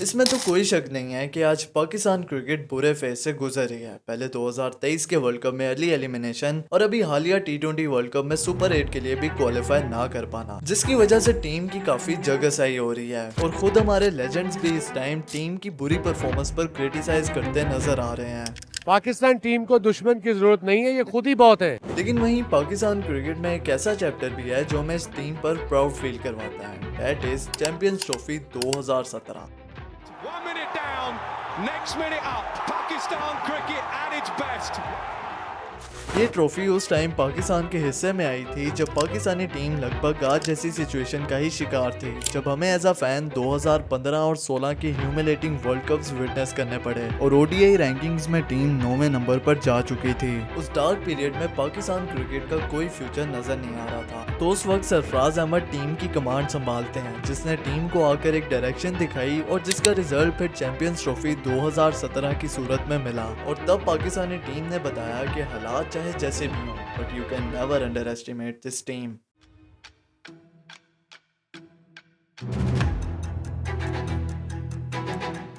इसमें तो कोई शक नहीं है कि आज पाकिस्तान क्रिकेट बुरे फेज से गुजर रही है। पहले 2023 के वर्ल्ड कप में अर्ली एलिमिनेशन और अभी हालिया T20 वर्ल्ड कप में सुपर 8 के लिए भी क्वालिफाई ना कर पाना, जिसकी वजह से टीम की काफी जगहसाई हो रही है और खुद हमारे लेजेंड्स भी इस टाइम टीम की बुरी परफॉर्मेंस पर क्रिटिसाइज करते नजर आ रहे हैं। पाकिस्तान टीम को दुश्मन की जरूरत नहीं है, ये खुद ही बहुत है। लेकिन वहीं पाकिस्तान क्रिकेट में एक ऐसा चैप्टर भी है जो हमें इस टीम पर प्राउड फील करवाता है। That is champions trophy 2017। 1 minute down, next minute up. Pakistan cricket at its best. ये ट्रॉफी उस टाइम पाकिस्तान के हिस्से में आई थी जब पाकिस्तानी टीम लगभग आज जैसी सिचुएशन का ही शिकार थी, जब हमें एज अ फैन 2015 और 16 के ह्यूमिलेटिंग वर्ल्ड कप्स विटनेस करने पड़े और ओडीआई रैंकिंग्स में टीम 9वें नंबर पर जा चुकी थी। उस डार्क पीरियड में पाकिस्तान क्रिकेट का कोई फ्यूचर नजर नहीं आ रहा था। तो उस वक्त सरफराज अहमद टीम की कमांड संभालते हैं, जिसने टीम को आकर एक डायरेक्शन दिखाई और जिसका रिजल्ट फिर चैंपियंस ट्रॉफी 2017 की सूरत में मिला। और तब पाकिस्तानी टीम ने बताया कि हालात चाहे जैसे भी हो, but you can never under estimate this team.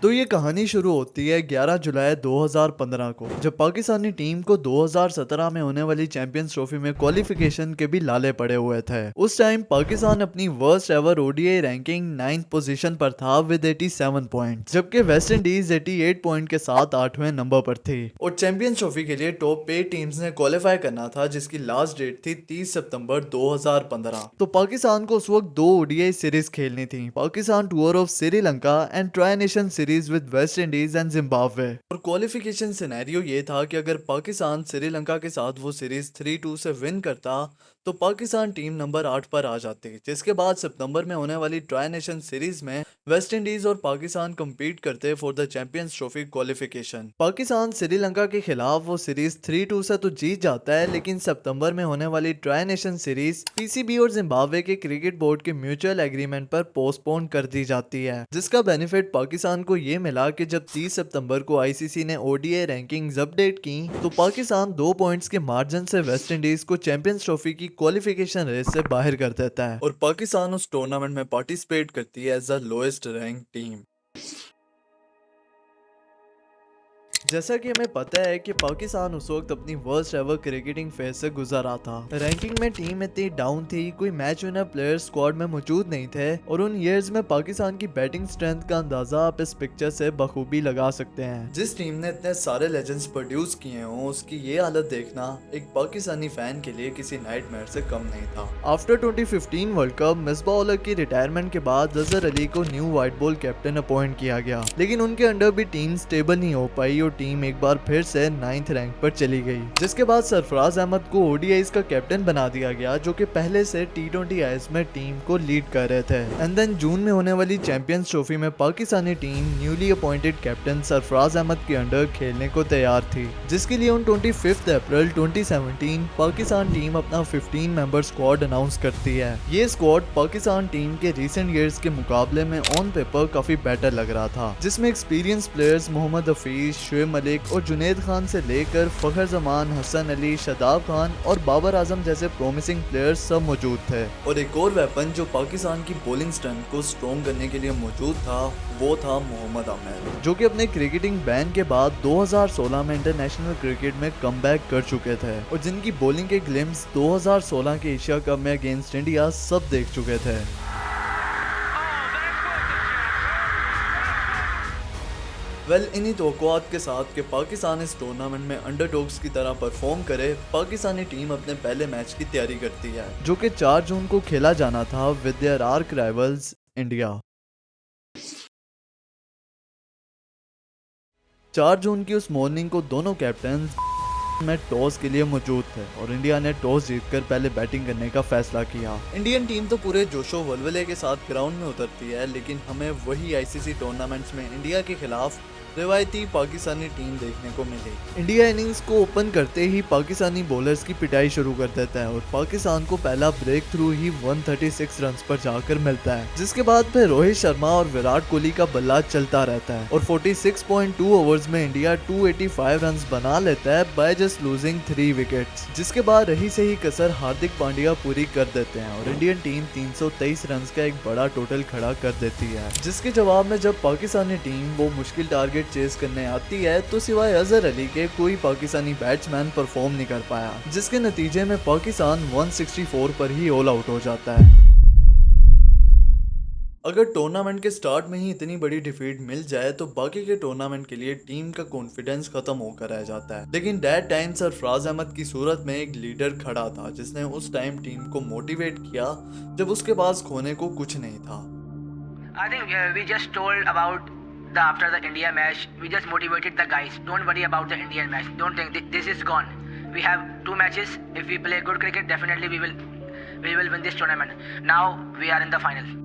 तो ये कहानी शुरू होती है 11 जुलाई 2015 को, जब पाकिस्तानी टीम को 2017 में होने वाली चैंपियंस ट्रॉफी में क्वालिफिकेशन के भी लाले पड़े हुए थे। उस टाइम पाकिस्तान अपनी worst ever ODI ranking 9th position पर था विद 87 पॉइंट, जबकि वेस्ट इंडीज 88 पॉइंट के साथ 8वें नंबर पर थी। और चैंपियंस ट्रॉफी के लिए टॉप 8 टीम्स ने क्वालिफाई करना था, जिसकी लास्ट डेट थी 30 सितंबर 2015। तो पाकिस्तान को उस वक्त 2 ओडीआई सीरीज खेलनी थी, Pakistan tour of Sri Lanka and tri nation series with West Indies and Zimbabwe. और क्वालिफिकेशन सिनेरियो ये था कि अगर पाकिस्तान श्रीलंका के साथ वो सीरीज 3-2 से विन करता तो पाकिस्तान टीम नंबर 8 पर आ जाती, जिसके बाद सितंबर में होने वाली ट्राई नेशन सीरीज में वेस्ट इंडीज और पाकिस्तान compete करते for the champions trophy qualification. Pakistan Sri Lanka के खिलाफ वो सीरीज 3-2 से तो जीत जाता है, लेकिन सितंबर में होने वाली ट्राई नेशन सीरीज पीसीबी और जिम्बाब्वे के क्रिकेट बोर्ड के म्यूचुअल एग्रीमेंट पर पोस्टपोन कर दी जाती है, जिसका बेनिफिट पाकिस्तान को ये मिला कि जब 30 सितंबर को आईसीसी ने ओडीआई रैंकिंग्स अपडेट की तो पाकिस्तान 2 पॉइंट्स के मार्जिन से वेस्ट इंडीज को चैंपियंस ट्रॉफी की क्वालिफिकेशन रेस से बाहर कर देता है और पाकिस्तान उस टूर्नामेंट में पार्टिसिपेट करती है as the lowest rank team. जैसा कि हमें पता है कि पाकिस्तान उस वक्त अपनी वर्स्ट एवर क्रिकेटिंग फेज से गुजर रहा था। रैंकिंग में टीम इतनी डाउन थी, कोई मैच विनर प्लेयर स्क्वाड में मौजूद नहीं थे और उन ईयर्स में पाकिस्तान की बैटिंग स्ट्रेंथ का अंदाजा आप इस पिक्चर से बखूबी लगा सकते हैं। जिस टीम ने इतने सारे लेजेंड्स प्रोड्यूस किए हों, उसकी ये हालत देखना एक पाकिस्तानी फैन के लिए किसी नाइटमेयर से कम नहीं था। After 2015 world cup Misbah ul Haq की रिटायरमेंट के बाद अजहर अली को new white ball captain appoint किया गया, लेकिन उनके अंडर भी टीम स्टेबल नहीं हो पाई और टीम एक बार फिर से 9th रैंक पर चली गई, जिसके बाद सरफराज अहमद को ओडीआईज का कैप्टन बना दिया गया, जो कि पहले से T20 आईज में टीम को लीड कर रहे थे। एंड देन जून में होने वाली चैंपियंस ट्रॉफी में Pakistani team newly appointed captain Sarfaraz Ahmed के अंडर खेलने को तैयार थी, जिसके लिए ऑन 25 अप्रैल 2017 पाकिस्तान टीम अपना 15 मेंबर स्क्वाड अनाउंस करती है। ये स्क्वाड पाकिस्तान टीम के रिसेंट ईयर्स के मुकाबले में ऑन पेपर काफी बेटर लग रहा था, जिसमें एक्सपीरियंस प्लेयर्स मोहम्मद हफीज, शुएब मलिक और जुनैद खान से लेकर फखर जमान, हसन अली, शादाब खान और बाबर आजम जैसे प्रोमिसिंग प्लेयर्स सब मौजूद थे। और एक और वेपन जो पाकिस्तान की बॉलिंग स्ट्रेंथ को स्ट्रॉन्ग करने के लिए मौजूद था वो था मोहम्मद आमिर, जो कि अपने क्रिकेटिंग बैन के बाद 2016 में इंटरनेशनल क्रिकेट में कमबैक कर चुके थे और जिनकी बॉलिंग के ग्लिम्स 2016 के एशिया कप में अगेंस्ट इंडिया सब देख चुके थे। इन्हीं तवक्कुआत के साथ कि पाकिस्तान इस टूर्नामेंट में अंडरडॉग्स की तरह परफॉर्म करे, पाकिस्तानी टीम अपने पहले मैच की तैयारी करती है, जो कि 4 जून को खेला जाना था with their arc rivals India. 4 जून की उस मॉर्निंग को दोनों कैप्टन में टॉस के लिए मौजूद थे और इंडिया ने टॉस जीतकर पहले बैटिंग करने का फैसला किया। इंडियन टीम तो पूरे जोशो वलवले के साथ ग्राउंड में उतरती है, लेकिन हमें वही आईसीसी टूर्नामेंट्स में इंडिया के खिलाफ रिवायती पाकिस्तानी टीम देखने को मिली। इंडिया इनिंग्स को ओपन करते ही पाकिस्तानी बॉलर्स की पिटाई शुरू कर देता है और पाकिस्तान को पहला ब्रेक थ्रू ही 136 रन पर जाकर मिलता है, जिसके बाद फिर रोहित शर्मा और विराट कोहली का बल्ला चलता रहता है और 46.2 ओवर्स में इंडिया 285 रन बना लेता है by just just losing 3 wickets, जिसके बाद रही सही कसर हार्दिक पांड्या पूरी कर देते हैं और इंडियन टीम 323 रन का एक बड़ा टोटल खड़ा कर देती है। जिसके जवाब में जब पाकिस्तानी टीम वो मुश्किल टारगेट चेस करने आती है तो सिवाय अजहर अली के कोई पाकिस्तानी बैट्समैन परफॉर्म नहीं कर पाया, जिसके नतीजे में पाकिस्तान 164 पर ही ऑल आउट हो जाता है। अगर टूर्नामेंट के स्टार्ट में ही इतनी बड़ी डिफीट मिल जाए तो बाकी के टूर्नामेंट के लिए टीम का कॉन्फिडेंस खत्म होकर रह जाता है। लेकिन दैट टाइम सरफराज अहमद की सूरत में एक लीडर खड़ा था जिसने उस टाइम टीम को मोटिवेट किया जब उसके पास खोने को कुछ नहीं था। I think we just told about after the India match, we just motivated the guys. Don't worry about the Indian match. Don't think this is gone. We have 2 matches. If we play good cricket, definitely we will win this tournament. Now we are in the final.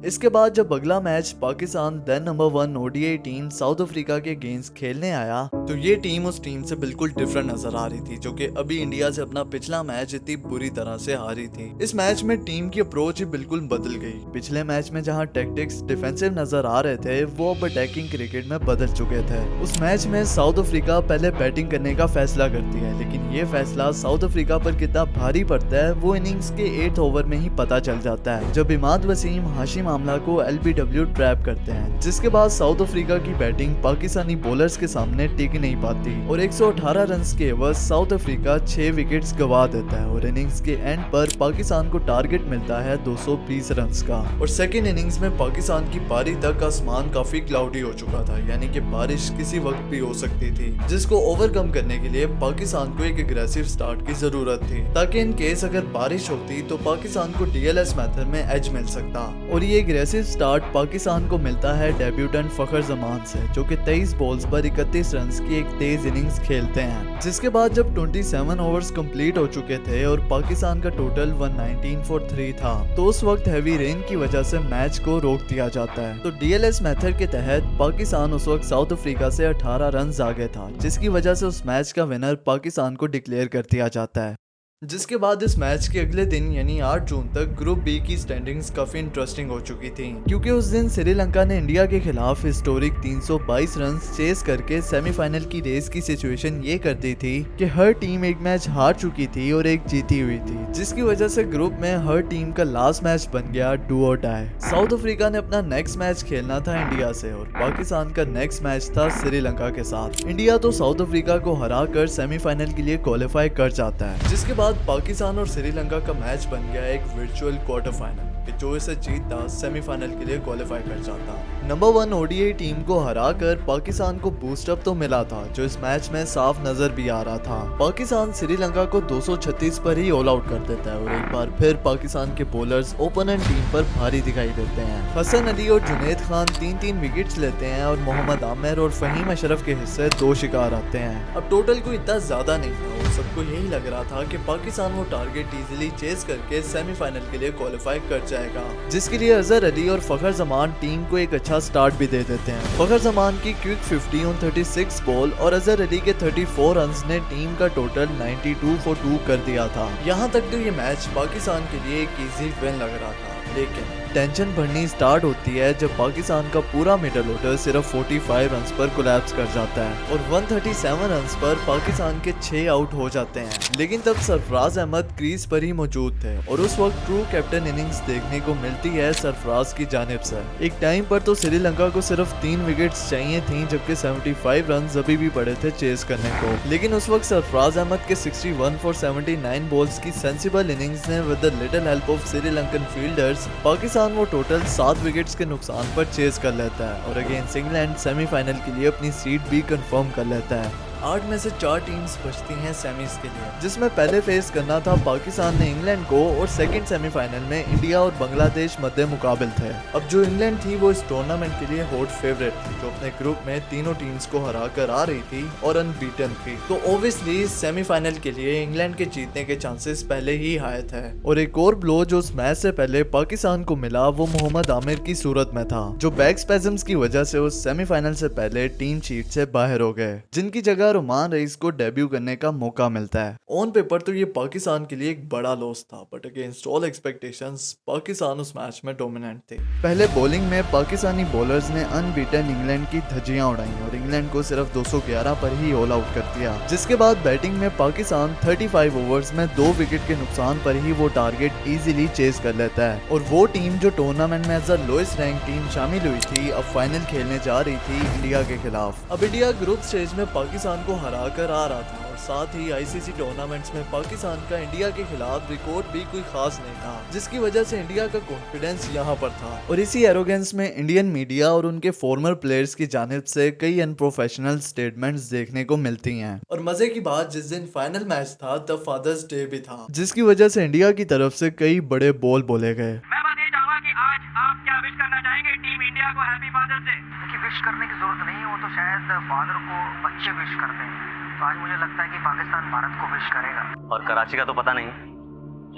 इसके बाद जब अगला match Pakistan then number 1 ODI team South Africa के against खेलने आया तो ये team उस टीम से बिल्कुल डिफरेंट नजर आ रही थी जो कि अभी इंडिया से अपना पिछला मैच इतनी बुरी तरह से हारी थी। इस मैच में टीम की अप्रोच ही बिल्कुल बदल गई। पिछले मैच में जहां टैक्टिक्स डिफेंसिव नजर आ रहे थे वो अब अटैकिंग क्रिकेट में बदल चुके थे। उस मैच में साउथ अफ्रीका पहले बैटिंग करने का फैसला करती है, लेकिन ये फैसला साउथ अफ्रीका पर कितना भारी पड़ता है वो इनिंग्स के 8th ओवर में ही पता चल जाता है जब इमाद वसीम हाशिम आमला को LBW ट्रैप करते हैं, जिसके बाद साउथ अफ्रीका की बैटिंग पाकिस्तानी बॉलर्स के सामने टिक नहीं पाती और 118 रन के एवज साउथ अफ्रीका 6 विकेट्स गवा देता है और इनिंग्स के एंड पर पाकिस्तान को टारगेट मिलता है 220 रन का। और सेकेंड इनिंग्स में पाकिस्तान की पारी तक आसमान काफी क्लाउडी हो चुका था, यानी कि बारिश किसी वक्त भी हो सकती थी, जिसको ओवरकम करने के लिए पाकिस्तान को एक एग्रेसिव स्टार्ट की जरूरत थी ताकि इन केस अगर बारिश होती तो पाकिस्तान को DLS मेथड में एज मिल सकता। और ये एग्रेसिव स्टार्ट पाकिस्तान को मिलता है डेब्यूटेंट फखर जमान से जो कि 23 बॉल्स पर 31 रन की एक तेज इनिंग्स खेलते हैं। जिसके बाद जब 27 ओवर्स कंप्लीट हो चुके थे और पाकिस्तान का टोटल 119 फॉर 3 था तो उस वक्त हैवी रेन की वजह से मैच को रोक दिया जाता है। तो DLS मेथड के तहत पाकिस्तान उस वक्त साउथ अफ्रीका से 18 रन आगे था, जिसकी वजह से उस मैच का विनर पाकिस्तान को डिक्लेयर कर दिया जाता है। जिसके बाद इस मैच के अगले दिन यानी 8 जून तक ग्रुप बी की स्टैंडिंग्स काफी इंटरेस्टिंग हो चुकी थी, क्योंकि उस दिन श्रीलंका ने इंडिया के खिलाफ हिस्टोरिक 322 रन चेस करके सेमीफाइनल की रेस की सिचुएशन ये कर दी थी कि हर टीम एक मैच हार चुकी थी और एक जीती हुई थी, जिसकी वजह से ग्रुप में हर टीम का लास्ट मैच बन गया डू और डाई। साउथ अफ्रीका ने अपना नेक्स्ट मैच खेलना था इंडिया से और पाकिस्तान का नेक्स्ट मैच था श्रीलंका के साथ। इंडिया तो साउथ अफ्रीका को हरा कर सेमीफाइनल के लिए क्वालिफाई कर जाता है, जिसके बाद पाकिस्तान और श्रीलंका का मैच बन गया एक वर्चुअल क्वार्टर फाइनल जो इसे जीतता सेमीफाइनल के लिए क्वालिफाई कर जाता। नंबर 1 ओडीआई टीम को हराकर पाकिस्तान को बूस्टअप तो मिला था जो इस मैच में साफ नजर भी आ रहा था। पाकिस्तान श्रीलंका को 236 पर ही ऑल आउट कर देता है और एक बार फिर पाकिस्तान के बॉलर्स ओपोनेंट टीम पर भारी दिखाई देते हैं। हसन अली और जुनैद खान 3-3 विकेट्स लेते हैं और मोहम्मद आमिर और फहीम अशरफ के हिस्से 2 शिकार आते हैं। अब टोटल को इतना ज्यादा नहीं था और सबको यही लग रहा था कि पाकिस्तान वो टारगेट इजीली चेस करके सेमीफाइनल के लिए क्वालिफाई कर जाएगा, जिसके लिए अजहर अली और फखर जमान टीम को एक अच्छा स्टार्ट भी दे देते हैं। फखर जमान की क्विक 50 ऑन 36 बॉल और अजहर अली के 34 रन्स ने टीम का टोटल 92 फॉर 2 कर दिया था। यहाँ तक तो ये मैच पाकिस्तान के लिए एक इजी विन लग रहा था, लेकिन टेंशन बढ़नी स्टार्ट होती है जब पाकिस्तान का पूरा मिडल ऑर्डर सिर्फ 45 रन्स पर कोलैप्स कर जाता है और 137 रन्स पर पाकिस्तान के 6 आउट हो जाते हैं। लेकिन तब सरफराज अहमद क्रीज पर ही मौजूद थे और उस वक्त ट्रू कैप्टन इनिंग्स देखने को मिलती है सरफराज की जानिब से। एक टाइम पर तो श्रीलंका को सिर्फ 3 विकेट्स चाहिए थी जबकि 75 रन अभी भी पड़े थे चेस करने को, लेकिन उस वक्त सरफराज अहमद के 61 फॉर 79 बॉल्स की सेंसिबल इनिंग्स ने with the little help of Sri Lankan fielders Pakistan वो टोटल 7 विकेट्स के नुकसान पर चेस कर लेता है और अगेंस्ट इंग्लैंड सेमीफाइनल के लिए अपनी सीट भी कंफर्म कर लेता है। 8 में से 4 टीम्स बचती हैं सेमीज के लिए, जिसमें पहले फेस करना था पाकिस्तान ने इंग्लैंड को और सेकंड सेमीफाइनल में इंडिया और बांग्लादेश मद्दे मुकाबिल थे। अब जो इंग्लैंड थी वो इस टूर्नामेंट के लिए हॉट फेवरेट थी, जो अपने ग्रुप में तीनों टीम्स को हरा कर आ रही थी और अनबीटन थी, तो ऑब्वियसली सेमीफाइनल के लिए इंग्लैंड के जीतने के चांसेस पहले ही हाई थे। और एक और ब्लो जो उस मैच से पहले पाकिस्तान को मिला वो मोहम्मद आमिर की सूरत में था, जो बैक स्पैज़म्स की वजह से उस सेमीफाइनल से पहले टीम शीट से बाहर हो गए, जिनकी जगह जगह रुमान रईस को डेब्यू करने का मौका मिलता है। ऑन पेपर तो ये पाकिस्तान के लिए एक बड़ा लॉस था, but against all expectations Pakistan उस मैच में डोमिनेंट थे। पहले बॉलिंग में पाकिस्तानी बॉलर्स ने अनबीटन इंग्लैंड की धज्जियां उड़ाई और इंग्लैंड को सिर्फ 211 पर ही ऑल आउट कर दिया। जिसके बाद बैटिंग में पाकिस्तान 35 ओवर्स में 2 विकेट के नुकसान पर ही वो टारगेट इजीली चेस कर लेता है और वो टीम जो टूर्नामेंट में as a lowest rank team शामिल हुई थी, अब फाइनल खेलने जा रही थी इंडिया के खिलाफ। अब इंडिया ग्रुप स्टेज में पाकिस्तान को हरा कर आ रहा था और साथ ही आईसीसी टूर्नामेंट्स में पाकिस्तान का इंडिया के खिलाफ रिकॉर्ड भी कोई खास नहीं था, जिसकी वजह से इंडिया का कॉन्फिडेंस यहाँ पर था। और इसी एरोगेंस में इंडियन मीडिया और उनके फॉर्मर प्लेयर्स की जानिब से कई अनप्रोफेशनल स्टेटमेंट्स देखने को मिलती हैं। और मजे की बात, जिस दिन फाइनल मैच था तब फादर्स डे भी था, जिसकी वजह से इंडिया की तरफ से कई बड़े बोल बोले गए। मैं बस ये चाहूंगा कि आज आप क्या विश करना चाहेंगे टीम इंडिया को हैप्पी फादर्स डे? देखिए, विश करने की जरूरत नहीं है, वो तो शायद फादर को बच्चे विश करते हैं। तो आज मुझे लगता है कि पाकिस्तान भारत को विश करेगा। और कराची का तो पता नहीं,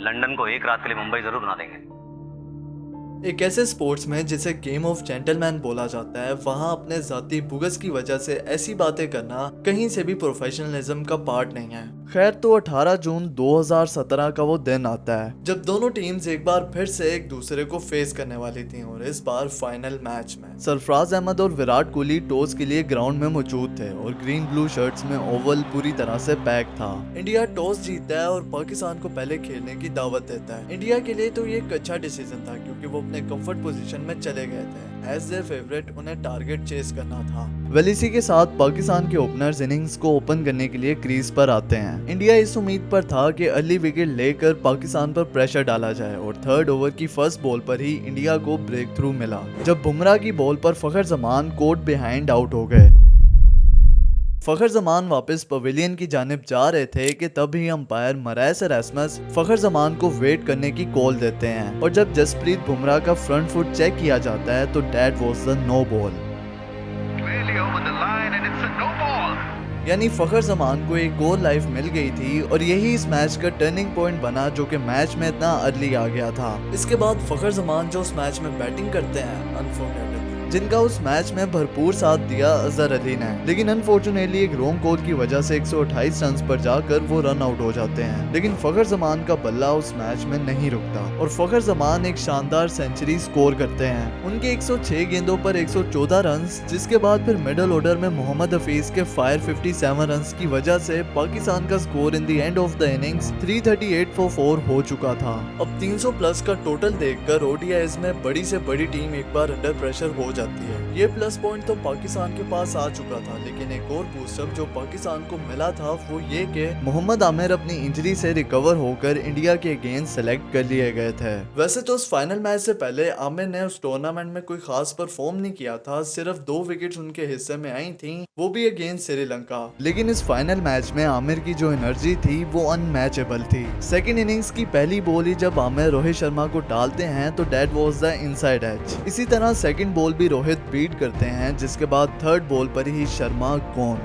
लंदन को एक रात के लिए मुंबई जरूर बना देंगे। एक ऐसे स्पोर्ट्स में जिसे गेम ऑफ जेंटलमैन बोला जाता है, वहाँ अपने जाती बुगस की वजह से ऐसी बातें करना कहीं से भी प्रोफेशनलिज्म का पार्ट नहीं है। खैर, तो 18 जून 2017 का वो दिन आता है जब दोनों टीम्स एक बार फिर से एक दूसरे को फेस करने वाली थी और इस बार फाइनल मैच में सरफराज अहमद और विराट कोहली टॉस के लिए ग्राउंड में मौजूद थे और ग्रीन ब्लू शर्ट्स में ओवल पूरी तरह से पैक था। इंडिया टॉस जीतता है और पाकिस्तान को पहले खेलने की दावत देता है। इंडिया के लिए तो ये एक अच्छा डिसीजन था क्योंकि वो अपने कंफर्ट पोजीशन में चले गए थे। एज ए फेवरेट उन्हें टारगेट चेस करना था। वेल, इसी के साथ पाकिस्तान के ओपनर्स इनिंग्स को ओपन करने के लिए क्रीज पर आते हैं। इंडिया इस उम्मीद पर था कि अर्ली विकेट लेकर पाकिस्तान पर प्रेशर डाला जाए और थर्ड ओवर की फर्स्ट बॉल पर ही इंडिया को ब्रेक थ्रू मिला जब बुमराह की बॉल पर फखर जमान कोर्ट बिहाइंड आउट हो गए। फखर जमान वापस पवेलियन की जानिब जा रहे थे कि तभी अंपायर मरैस एरास्मस फखर जमान को वेट करने की कॉल देते हैं और जब जसप्रीत बुमराह का फ्रंट फुट चेक किया जाता है तो that was the no ball. यानी फखर जमान को एक और लाइफ मिल गई थी और यही इस मैच का टर्निंग पॉइंट बना जो कि मैच में इतना अर्ली आ गया था। इसके बाद फखर जमान जो उस मैच में बैटिंग करते हैं, अनफॉर्चुनेटली जिनका उस मैच में भरपूर साथ दिया अजहर अली ने, लेकिन अनफॉर्चुनेटली एक रॉन्ग कॉल की वजह से 128 रन पर जाकर वो रन आउट हो जाते हैं। लेकिन फखर जमान का बल्ला उस मैच में नहीं रुकता और फखर जमान एक शानदार सेंचुरी स्कोर करते हैं। उनके 106 गेंदों पर 114 रन, जिसके बाद फिर मिडिल ऑर्डर में मोहम्मद हफीज के फायर 57 रन की वजह से पाकिस्तान का score in the end of the innings 338 for 4 हो चुका था। अब 300 प्लस का टोटल देखकर ओडीआईज में बड़ी से बड़ी टीम एक बार अंडर प्रेशर हो जाती है। ये प्लस पॉइंट तो पाकिस्तान के पास आ चुका था, लेकिन एक और बूस्टअप जो पाकिस्तान को मिला था वो ये कि मोहम्मद आमिर अपनी इंजरी से रिकवर होकर इंडिया के अगेंस्ट सेलेक्ट कर लिए गए थे। वैसे तो उस फाइनल मैच से पहले आमिर ने उस टूर्नामेंट में कोई खास परफॉर्म नहीं किया था, सिर्फ 2 विकेट्स उनके हिस्से में आई थी, वो भी अगेंस्ट श्रीलंका। लेकिन इस फाइनल मैच में आमिर की जो एनर्जी थी वो अनमैचेबल थी। सेकेंड इनिंग्स की पहली बॉल ही जब आमिर रोहित शर्मा को डालते हैं तो that was the inside edge. इसी तरह सेकेंड बॉल भी रोहित बीट करते हैं, जिसके बाद थर्ड बॉल पर ही शर्मा गॉन।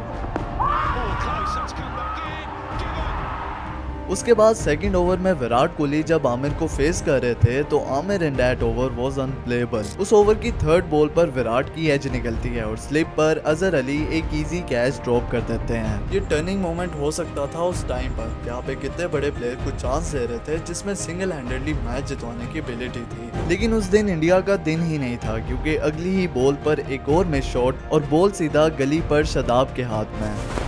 उसके बाद सेकंड ओवर में विराट कोहली जब आमिर को फेस कर रहे थे तो Aamir in that over was unplayable. उस ओवर की थर्ड बॉल पर विराट की एज निकलती है और स्लिप पर अजहर अली एक इजी कैच ड्रॉप कर देते हैं। ये टर्निंग मोमेंट हो सकता था उस टाइम पर, यहाँ पे कितने बड़े प्लेयर को चांस दे रहे थे जिसमें सिंगल हैंडेडली मैच जितवाने की एबिलिटी थी। लेकिन उस दिन इंडिया का दिन ही नहीं था क्योंकि अगली ही बॉल पर एक और मिस शॉट और बॉल सीधा गली पर शादाब के हाथ में।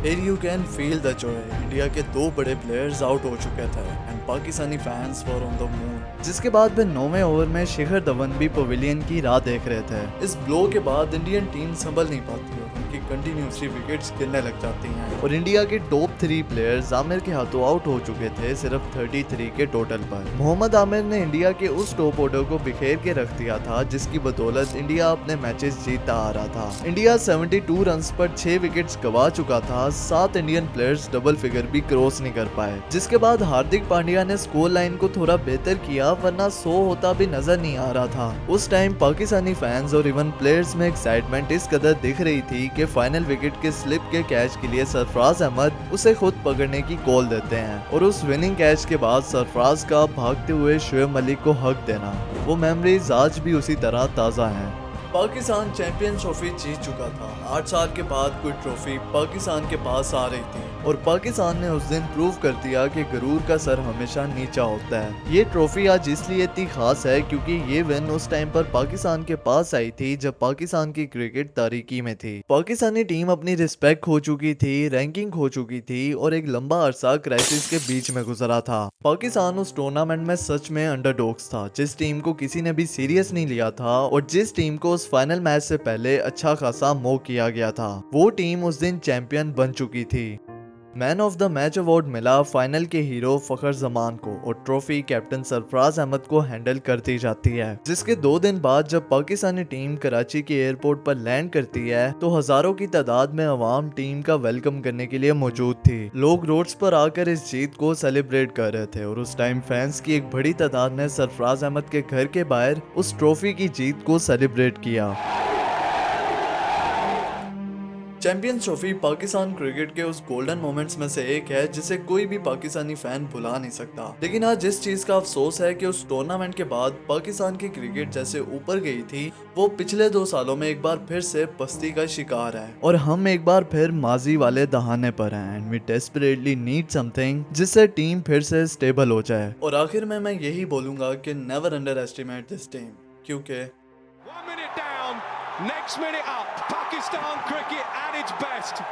Here you can feel the joy. India के 2 बड़े प्लेयर्स आउट हो चुके थे and Pakistani fans were on the moon. जिसके बाद फिर 9वें ओवर में शिखर धवन भी पवेलियन की राह देख रहे थे। इस ब्लो के बाद इंडियन टीम संभल नहीं पाती और उनकी कंटिन्यूसली विकेट्स गिरने लग जाती हैं और इंडिया के टॉप 3 प्लेयर्स आमिर के हाथों आउट हो चुके थे सिर्फ 33 के टोटल पर। मोहम्मद आमिर ने इंडिया के उस टॉप ऑर्डर को बिखेर के रख दिया था जिसकी बदौलत इंडिया अपने मैचेस जीतता आ रहा था। इंडिया 72 रन पर 6 विकेट्स गवा चुका था। 7 इंडियन प्लेयर्स डबल फिगर भी क्रॉस नहीं कर पाए। जिसके बाद हार्दिक पांड्या ने स्कोर लाइन को थोड़ा बेहतर किया, वरना 100 होता भी नजर नहीं आ रहा था। उस टाइम पाकिस्तानी फैंस और इवन प्लेयर्स में एक्साइटमेंट इस कदर दिख रही थी कि के फाइनल विकेट के स्लिप के कैच के लिए सरफराज अहमद उसे खुद पकड़ने की कॉल देते हैं और उस विनिंग कैच के बाद सरफराज का भागते हुए शोएब मलिक को हक देना, वो मेमोरीज आज भी उसी तरह ताज़ा हैं। पाकिस्तान चैंपियन ट्रॉफी जीत चुका था। 8 साल के बाद कोई ट्रॉफी पाकिस्तान के पास आ रही थी और पाकिस्तान ने उस दिन प्रूव कर दिया कि गरूर का सर हमेशा नीचा होता है। ये ट्रॉफी आज इसलिए इतनी खास है क्योंकि ये विन उस टाइम पर पाकिस्तान के पास आई थी जब पाकिस्तान की क्रिकेट तारीकी में थी। पाकिस्तानी टीम अपनी रिस्पेक्ट खो चुकी थी, रैंकिंग खो चुकी थी और एक लंबा अरसा क्राइसिस के बीच में गुजरा था। पाकिस्तान उस टूर्नामेंट में सच में अंडरडॉग्स था, जिस टीम को किसी ने भी सीरियस नहीं लिया था और जिस टीम को फाइनल मैच से पहले अच्छा खासा मौका किया गया था, वो टीम उस दिन चैंपियन बन चुकी थी। Man of the match award मिला फाइनल के हीरो फखर जमान को और ट्रॉफी कैप्टन सरफराज अहमद को हैंडल करती जाती है। जिसके 2 दिन बाद जब पाकिस्तानी टीम कराची के एयरपोर्ट पर लैंड करती है तो हजारों की तादाद में अवाम टीम का वेलकम करने के लिए मौजूद थी। लोग रोड्स पर आकर इस जीत को सेलिब्रेट कर रहे थे और उस टाइम फैंस की एक बड़ी तादाद ने सरफराज अहमद के घर के बाहर उस ट्रॉफी की जीत को सेलिब्रेट किया। चैंपियंस ट्रॉफी पाकिस्तान क्रिकेट के उस गोल्डन मोमेंट्स में से एक है जिसे कोई भी पाकिस्तानी फैन भुला नहीं सकता। लेकिन आज जिस चीज का अफसोस है कि उस टूर्नामेंट के बाद पाकिस्तान की क्रिकेट जैसे ऊपर गई थी, वो पिछले 2 सालों में एक बार फिर से पस्ती का शिकार है और हम एक बार फिर माजी वाले दहाने पर हैं and we desperately need something जिससे टीम फिर से स्टेबल हो जाए। और आखिर में मैं यही बोलूंगा कि never under estimate this team, क्योंकि 1 minute down, next minute up. Pakistan cricket at its best.